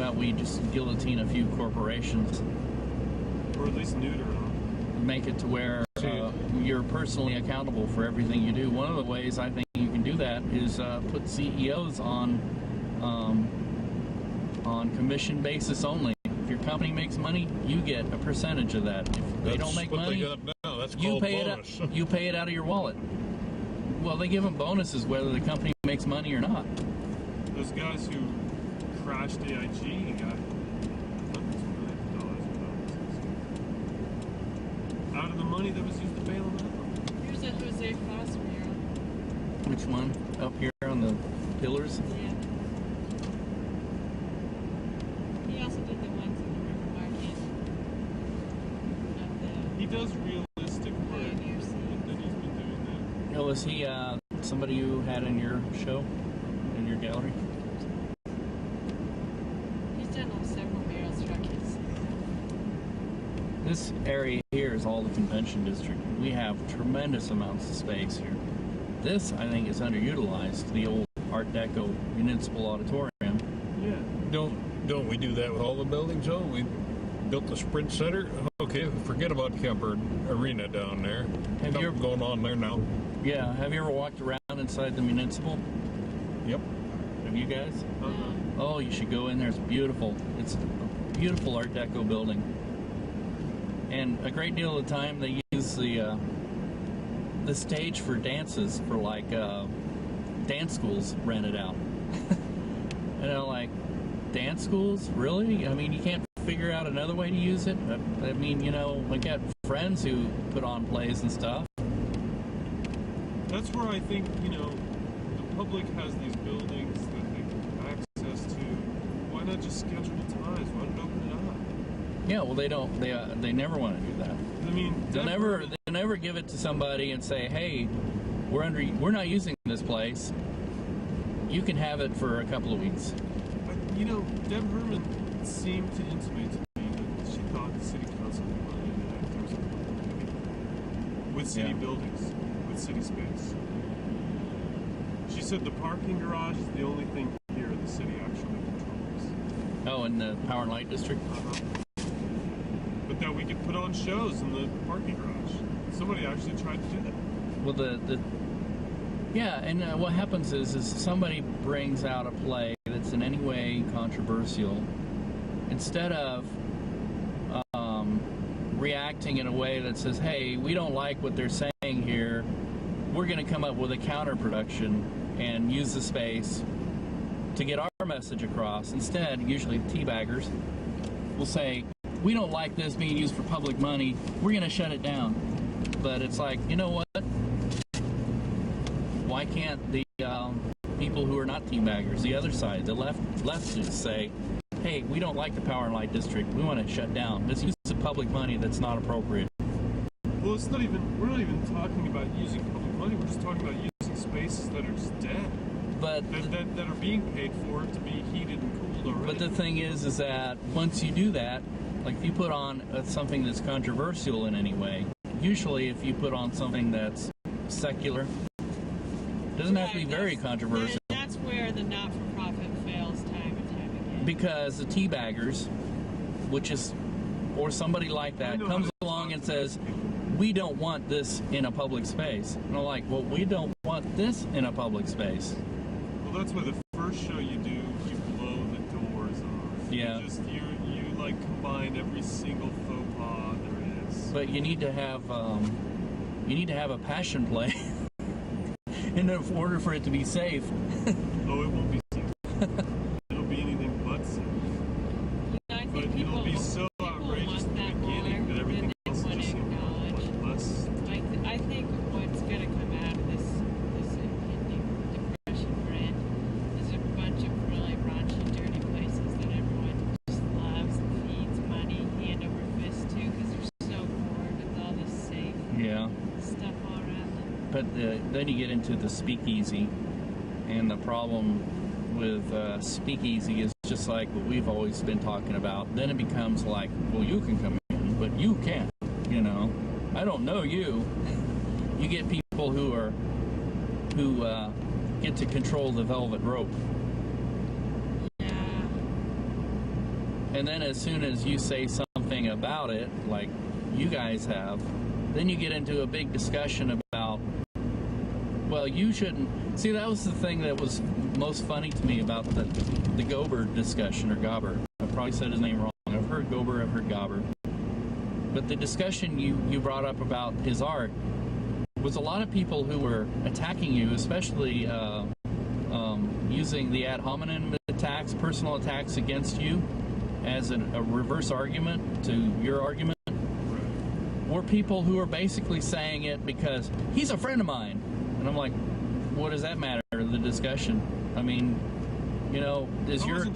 about we just guillotine a few corporations? Or at least neuter them. Make it to where you're personally accountable for everything you do. One of the ways I think you can do that is put CEOs on commission basis only. If your company makes money, you get a percentage of that. If they don't make money, you pay it out of your wallet. Well, they give them bonuses whether the company makes money or not. Those guys who crashed AIG and got hundreds of millions of dollars in bonuses out of the money that was used to bail them out. Here's a Jose Foss mural. Which one? Up here on the pillars? Yeah. He also did the ones in the River Market. He does realistic work, and he's been doing that. Oh, was he somebody you had in your show, in your gallery? He's done several mural structures. This area here is all the convention district. We have tremendous amounts of space here. This, I think, is underutilized. The old Art Deco Municipal Auditorium. Yeah. Don't we do that with all the buildings, though? We built the Sprint Center. Okay, forget about Kemper Arena down there. Have you ever going on there now? Yeah. Have you ever walked around inside the municipal? Yep. Have you guys? Uh-huh. Oh, you should go in there. It's beautiful. It's a beautiful Art Deco building. And a great deal of the time they use the stage for dances for like dance schools rented out. And I'm like, dance schools? Really? I mean, you can't figure out another way to use it? I mean, you know, we got friends who put on plays and stuff. That's where I think, you know, the public has these buildings that they have access to. Why not just schedule times? Why not open it up? Yeah, well, they don't. They never want to do that. I mean, They'll never give it to somebody and say, "Hey, we're not using this place. You can have it for a couple of weeks." You know, Deb Herman seemed to intimate to me that she thought the city council would run into that if there was a public committee with city buildings, with city space. She said the parking garage is the only thing here the city actually controls. Oh, in the Power and Light District. But that we could put on shows in the parking garage. Somebody actually tried to do that. Well, yeah, and what happens is somebody brings out a play that's in any way controversial. Instead of reacting in a way that says, "Hey, we don't like what they're saying here. We're going to come up with a counter production and use the space to get our message across." Instead, usually teabaggers will say, "We don't like this being used for public money. We're going to shut it down." But it's like, you know what? Why can't the people who are not teabaggers, the other side, the leftists say, "Hey, we don't like the Power and Light District. We want to shut down. This use of public money that's not appropriate." Well, we're not even talking about using public money. We're just talking about using spaces that are just dead. But that are being paid for to be heated and cooled already. But the thing is that once you do that, like if you put on something that's controversial in any way, usually if you put on something that's secular, it doesn't have to be very controversial. That's where the not-for-profit fails time and time again. Because the teabaggers, or somebody like that, comes along and says, "We don't want this in a public space." And I'm like, "Well, we don't want this in a public space." Well, that's why the first show you do, you blow the doors off. Yeah. You like combine every single faux pas there is. But you need to have a passion play in order for it to be safe. Oh, it won't be safe. It'll be anything but safe. I but think it'll be so outrageous at the beginning that everything else just seems much less. I think what's going to come out of this impending depression we're in is a bunch of really raunchy, dirty places that everyone just loves and feeds money hand over fist to because they're so bored with all this safe stuff all around them. But then you get into the speakeasy, and the problem with speakeasy is just like what we've always been talking about. Then it becomes like, well, you can come in, but you can't. You know, I don't know you. You get people who get to control the velvet rope. Yeah. And then as soon as you say something about it, like you guys have, then you get into a big discussion about, well, you shouldn't. See, that was the thing that was most funny to me about the Gober discussion, or Gobber. I probably said his name wrong. I've heard Gober, I've heard Gobber. But the discussion you brought up about his art was a lot of people who were attacking you, especially using the ad hominem attacks, personal attacks against you as a reverse argument to your argument, were people who are basically saying it because he's a friend of mine. And I'm like, what does that matter, the discussion? I mean, you know, is I your... wasn't